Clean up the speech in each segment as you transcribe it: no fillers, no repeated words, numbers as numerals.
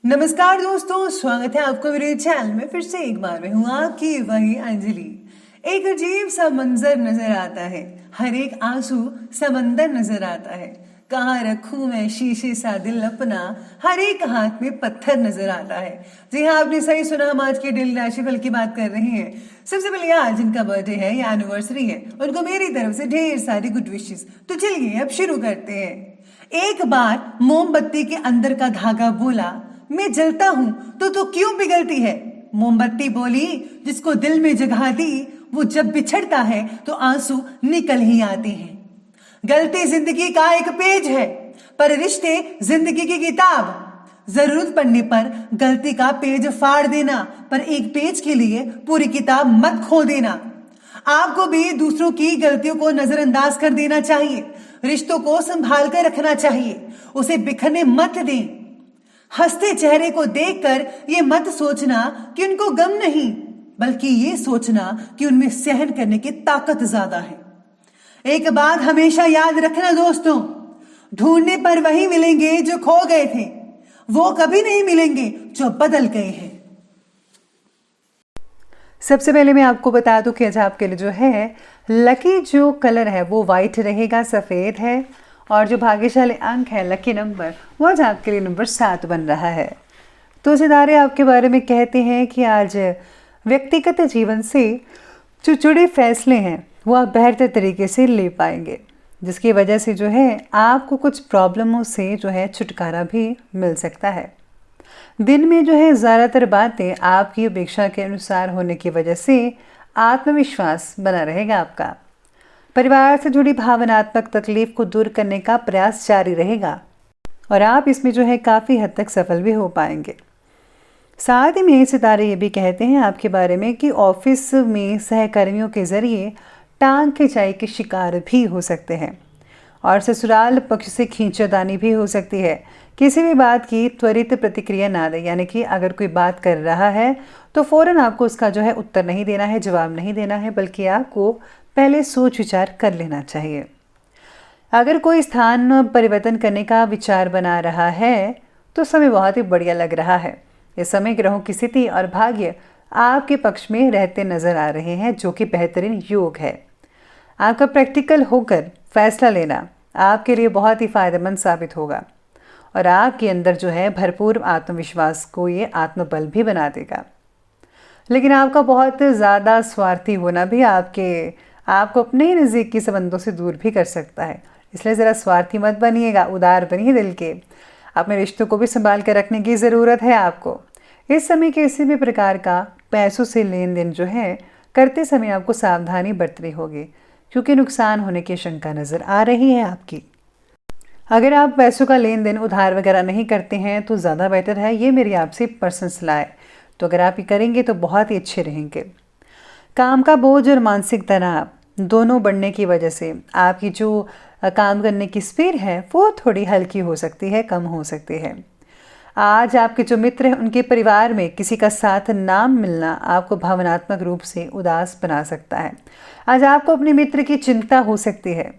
नमस्कार दोस्तों, स्वागत है आपका मेरे चैनल में। फिर से एक बार मैं हूँ आपकी वही अंजलि। एक अजीब सा मंजर नजर आता है, हर एक आंसू समंदर नजर आता है। कहाँ रखूं मैं शीशे सा दिल अपना, हर एक हाथ में पत्थर नजर आता है। जी हाँ, आपने सही सुना, हम आज के डेली राशिफल की बात कर रहे हैं। सबसे पहले आज जिनका बर्थडे है या एनिवर्सरी है, उनको मेरी तरफ से ढेर सारी गुड विशेस। तो चलिए अब शुरू करते हैं। एक बार मोमबत्ती के अंदर का धागा बोला, मैं जलता हूं तो तू क्यों पिघलती है। मोमबत्ती बोली, जिसको दिल में जगह दी वो जब बिछड़ता है तो आंसू निकल ही आते हैं। गलती जिंदगी का एक पेज है, पर रिश्ते जिंदगी की किताब। जरूरत पड़ने पर गलती का पेज फाड़ देना, पर एक पेज के लिए पूरी किताब मत खोल देना। आपको भी दूसरों की गलतियों को नजरअंदाज कर देना चाहिए। रिश्तों को संभाल कर रखना चाहिए, उसे बिखरने मत दें। हंसते चेहरे को देखकर ये मत सोचना कि उनको गम नहीं, बल्कि ये सोचना कि उनमें सहन करने की ताकत ज्यादा है। एक बात हमेशा याद रखना दोस्तों, ढूंढने पर वही मिलेंगे जो खो गए थे, वो कभी नहीं मिलेंगे जो बदल गए हैं। सबसे पहले मैं आपको बता दूं कि आज आपके लिए जो है लकी जो कलर है वो वाइट रहेगा, सफ़ेद है। और जो भाग्यशाली अंक है, लकी नंबर, वो आज आपके लिए नंबर 7 बन रहा है। तो सितारे आपके बारे में कहते हैं कि आज व्यक्तिगत जीवन से जो जुड़े फैसले हैं वो आप बेहतर तरीके से ले पाएंगे, जिसकी वजह से जो है आपको कुछ प्रॉब्लमों से जो है छुटकारा भी मिल सकता है। दिन में जो है ज़्यादातर बातें आपकी अपेक्षा के अनुसार होने की वजह से आत्मविश्वास बना रहेगा आपका। परिवार से जुड़ी भावनात्मक तकलीफ को दूर करने का प्रयास जारी रहेगा और आप इसमें जो है काफ़ी हद तक सफल भी हो पाएंगे। साथ ही में सितारे ये भी कहते हैं आपके बारे में कि ऑफिस में सहकर्मियों के जरिए टांग खिंचाई के शिकार भी हो सकते हैं और ससुराल पक्ष से खींचातानी भी हो सकती है। किसी भी बात की त्वरित प्रतिक्रिया ना दें, यानी कि अगर कोई बात कर रहा है तो फौरन आपको उसका जो है उत्तर नहीं देना है, जवाब नहीं देना है, बल्कि आपको पहले सोच विचार कर लेना चाहिए। अगर कोई स्थान परिवर्तन करने का विचार बना रहा है तो समय बहुत ही बढ़िया लग रहा है। इस समय ग्रहों की स्थिति और भाग्य आपके पक्ष में रहते नजर आ रहे हैं, जो कि बेहतरीन योग है। आपका प्रैक्टिकल होकर फैसला लेना आपके लिए बहुत ही फायदेमंद साबित होगा और आपके अंदर जो है भरपूर आत्मविश्वास को ये आत्मबल भी बना देगा। लेकिन आपका बहुत ज़्यादा स्वार्थी होना भी आपको अपने ही नज़दीकी संबंधों से दूर भी कर सकता है, इसलिए ज़रा स्वार्थी मत बनिएगा, उदार बनिए दिल के। अपने रिश्तों को भी संभाल कर रखने की ज़रूरत है आपको। इस समय किसी भी प्रकार का पैसों से लेन देन जो है करते समय आपको सावधानी बरतनी होगी, क्योंकि नुकसान होने की शंका नज़र आ रही है आपकी। अगर आप पैसों का लेन देन उधार वगैरह नहीं करते हैं तो ज़्यादा बेटर है, ये मेरी आपसे पर्सनल सलाह है। तो अगर आप ये करेंगे तो बहुत ही अच्छे रहेंगे। काम का बोझ और मानसिक तनाव दोनों बढ़ने की वजह से आपकी जो काम करने की स्पीड है वो थोड़ी हल्की हो सकती है, कम हो सकती है। आज आपके जो मित्र हैं उनके परिवार में किसी का साथ ना मिलना आपको भावनात्मक रूप से उदास बना सकता है। आज आपको अपने मित्र की चिंता हो सकती है।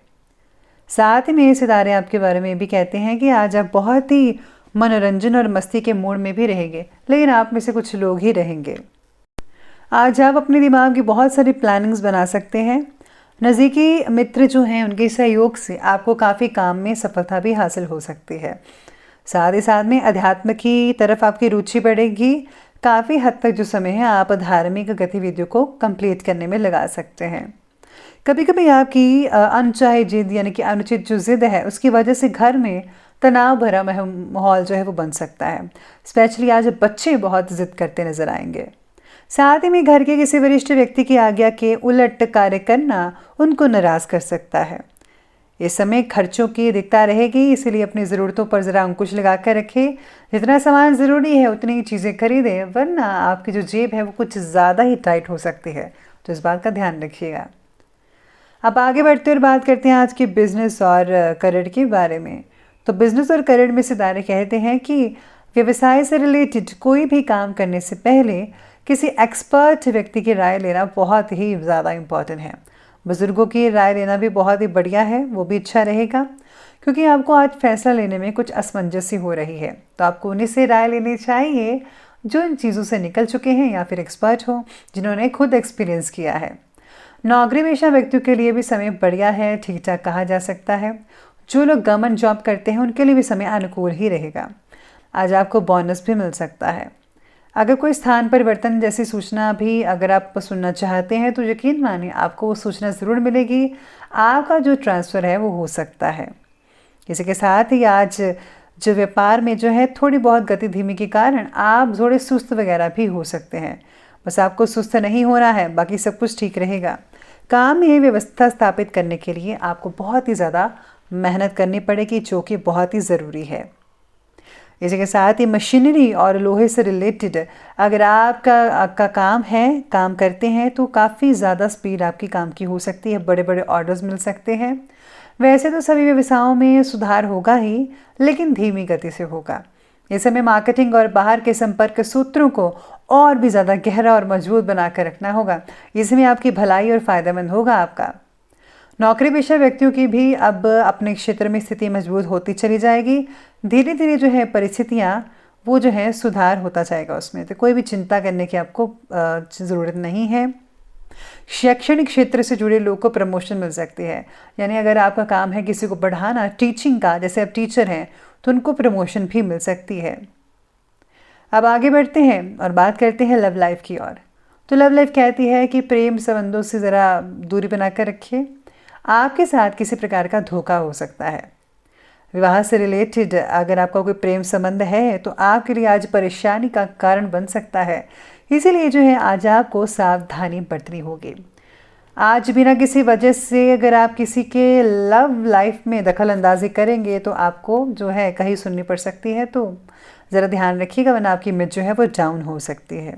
साथ ही में सितारे आपके बारे में भी कहते हैं कि आज आप बहुत ही मनोरंजन और मस्ती के मूड में भी रहेंगे, लेकिन आप में से कुछ लोग ही रहेंगे। आज आप अपने दिमाग की बहुत सारी प्लानिंग्स बना सकते हैं। नज़दीकी मित्र जो हैं उनके सहयोग से आपको काफ़ी काम में सफलता भी हासिल हो सकती है। साथ ही साथ में अध्यात्म की तरफ आपकी रुचि बढ़ेगी। काफ़ी हद तक जो समय है आप धार्मिक गतिविधियों को कंप्लीट करने में लगा सकते हैं। कभी कभी आपकी अनचाही जिद, यानी कि अनुचित जो जिद है, उसकी वजह से घर में तनाव भरा माहौल जो है वो बन सकता है। स्पेशली आज बच्चे बहुत जिद करते नजर आएंगे। साथ ही में घर के किसी वरिष्ठ व्यक्ति की आज्ञा के उलट कार्य करना उनको नाराज कर सकता है। इस समय खर्चों की दिक्कत रहेगी, इसीलिए अपनी ज़रूरतों पर ज़रा अंकुश लगा कर रखें। जितना सामान ज़रूरी है उतनी ही चीज़ें खरीदें, वरना आपकी जो जेब है वो कुछ ज़्यादा ही टाइट हो सकती है, तो इस बात का ध्यान रखिएगा। अब आगे बढ़ते और बात करते हैं आज के बिजनेस और करियर के बारे में। तो बिजनेस और करियर में सितारे कहते हैं कि व्यवसाय से रिलेटेड कोई भी काम करने से पहले किसी एक्सपर्ट व्यक्ति की राय लेना बहुत ही ज़्यादा इम्पॉर्टेंट है। बुज़ुर्गों की राय लेना भी बहुत ही बढ़िया है, वो भी अच्छा रहेगा, क्योंकि आपको आज फैसला लेने में कुछ असमंजस हो रही है, तो आपको उन्हीं से राय लेनी चाहिए जो इन चीज़ों से निकल चुके हैं या फिर एक्सपर्ट हो, जिन्होंने खुद एक्सपीरियंस किया है। नौकरी पेशा व्यक्तियों के लिए भी समय बढ़िया है, ठीक ठाक कहा जा सकता है। जो लोग गवर्नमेंट जॉब करते हैं उनके लिए भी समय अनुकूल ही रहेगा। आज आपको बोनस भी मिल सकता है। अगर कोई स्थान परिवर्तन जैसी सूचना भी अगर आप सुनना चाहते हैं तो यकीन मानिए आपको वो सूचना ज़रूर मिलेगी। आपका जो ट्रांसफ़र है वो हो सकता है। इसी के साथ ही आज जो व्यापार में जो है थोड़ी बहुत गति धीमी के कारण आप थोड़े सुस्त वगैरह भी हो सकते हैं। बस आपको सुस्त नहीं होना है, बाकी सब कुछ ठीक रहेगा। काम में व्यवस्था स्थापित करने के लिए आपको बहुत ही ज़्यादा मेहनत करनी पड़ेगी, जो कि बहुत ही ज़रूरी है। इसी के साथ ही मशीनरी और लोहे से रिलेटेड अगर आपका काम करते हैं तो काफ़ी ज़्यादा स्पीड आपकी काम की हो सकती है, बड़े बड़े ऑर्डर्स मिल सकते हैं। वैसे तो सभी व्यवसायों में सुधार होगा ही, लेकिन धीमी गति से होगा। इस समय मार्केटिंग और बाहर के संपर्क सूत्रों को और भी ज़्यादा गहरा और मजबूत बनाकर रखना होगा। इसमें आपकी भलाई और फ़ायदेमंद होगा आपका। नौकरी पेशा व्यक्तियों की भी अब अपने क्षेत्र में स्थिति मजबूत होती चली जाएगी। धीरे धीरे जो है परिस्थितियाँ वो जो है सुधार होता जाएगा उसमें, तो कोई भी चिंता करने की आपको ज़रूरत नहीं है। शैक्षणिक क्षेत्र से जुड़े लोग को प्रमोशन मिल सकती है, यानी अगर आपका काम है किसी को पढ़ाना, टीचिंग का, जैसे आप टीचर हैं तो उनको प्रमोशन भी मिल सकती है। अब आगे बढ़ते हैं और बात करते हैं लव लाइफ की ओर। तो लव लाइफ कहती है कि प्रेम संबंधों से ज़रा दूरी बनाकर रखिए। आपके साथ किसी प्रकार का धोखा हो सकता है। विवाह से रिलेटेड अगर आपका कोई प्रेम संबंध है तो आपके लिए आज परेशानी का कारण बन सकता है, इसीलिए जो है आज आपको सावधानी बरतनी होगी। आज बिना किसी वजह से अगर आप किसी के लव लाइफ में दखल अंदाजी करेंगे तो आपको जो है कहीं सुननी पड़ सकती है, तो ज़रा ध्यान रखिएगा, वरना आपकी इमेज जो है वो डाउन हो सकती है।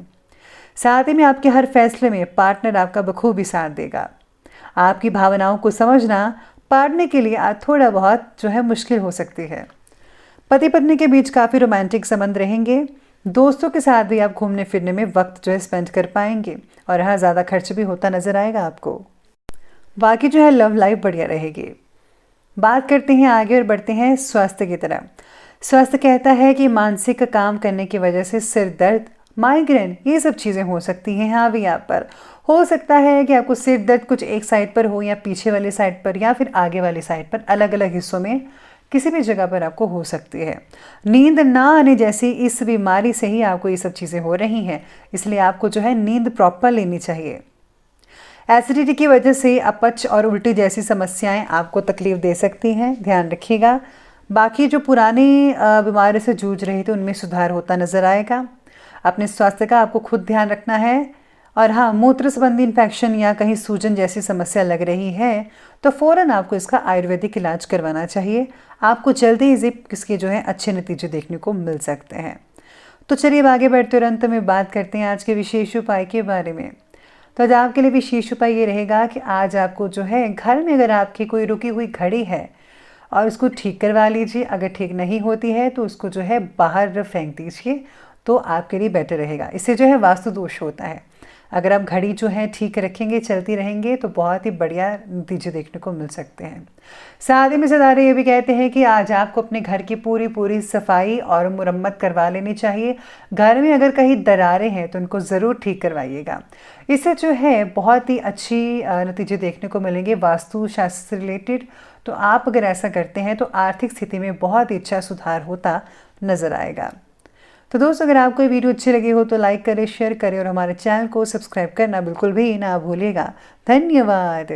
साथ ही में आपके हर फैसले में पार्टनर आपका बखूबी साथ देगा। आपकी भावनाओं को समझना पार्टनर के लिए आज थोड़ा बहुत जो है मुश्किल हो सकती है। पति पत्नी के बीच काफ़ी रोमांटिक संबंध रहेंगे। दोस्तों के साथ भी आप घूमने फिरने में वक्त जो है स्पेंड कर पाएंगे और यहाँ ज़्यादा खर्च भी होता नज़र आएगा आपको। बाकी जो है लव लाइफ बढ़िया रहेगी। बात करते हैं आगे और बढ़ते हैं स्वास्थ्य की तरफ। स्वास्थ्य कहता है कि मानसिक काम करने की वजह से सिर दर्द, माइग्रेन, ये सब चीज़ें हो सकती हैं हावी आप पर। हो सकता है कि आपको सिर दर्द कुछ एक साइड पर हो या पीछे वाली साइड पर या फिर आगे वाली साइड पर, अलग अलग हिस्सों में किसी भी जगह पर आपको हो सकती है। नींद ना आने जैसी इस बीमारी से ही आपको ये सब चीज़ें हो रही हैं, इसलिए आपको जो है नींद प्रॉपर लेनी चाहिए। एसिडिटी की वजह से अपच और उल्टी जैसी समस्याएं आपको तकलीफ दे सकती हैं, ध्यान रखिएगा। बाकी जो पुरानी बीमारी से जूझ रहे थे उनमें सुधार होता नज़र आएगा। अपने स्वास्थ्य का आपको खुद ध्यान रखना है। और हाँ, मूत्र संबंधी इन्फेक्शन या कहीं सूजन जैसी समस्या लग रही है तो फ़ौरन आपको इसका आयुर्वेदिक इलाज करवाना चाहिए। आपको जल्दी ही इसके जो है अच्छे नतीजे देखने को मिल सकते हैं। तो चलिए अब आगे बढ़ते और अंत में बात करते हैं आज के विशेष उपाय के बारे में। तो आज आपके लिए विशेष उपाय ये रहेगा कि आज आपको जो है घर में अगर आपकी कोई रुकी हुई घड़ी है और उसको ठीक करवा लीजिए। अगर ठीक नहीं होती है तो उसको जो है बाहर फेंक दीजिए, तो आपके लिए बेटर रहेगा। इससे जो है वास्तु दोष होता है। अगर आप घड़ी जो है ठीक रखेंगे, चलती रहेंगे, तो बहुत ही बढ़िया नतीजे देखने को मिल सकते हैं। साथ ही में सितारे ये भी कहते हैं कि आज आपको अपने घर की पूरी सफाई और मुरम्मत करवा लेनी चाहिए। घर में अगर कहीं दरारें हैं तो उनको ज़रूर ठीक करवाइएगा। इससे जो है बहुत ही अच्छी नतीजे देखने को मिलेंगे वास्तु शास्त्र से रिलेटेड। तो आप अगर ऐसा करते हैं तो आर्थिक स्थिति में बहुत ही अच्छा सुधार होता नज़र आएगा। तो दोस्तों, अगर आपको ये वीडियो अच्छी लगी हो तो लाइक करें, शेयर करें और हमारे चैनल को सब्सक्राइब करना बिल्कुल भी ना भूलिएगा। धन्यवाद।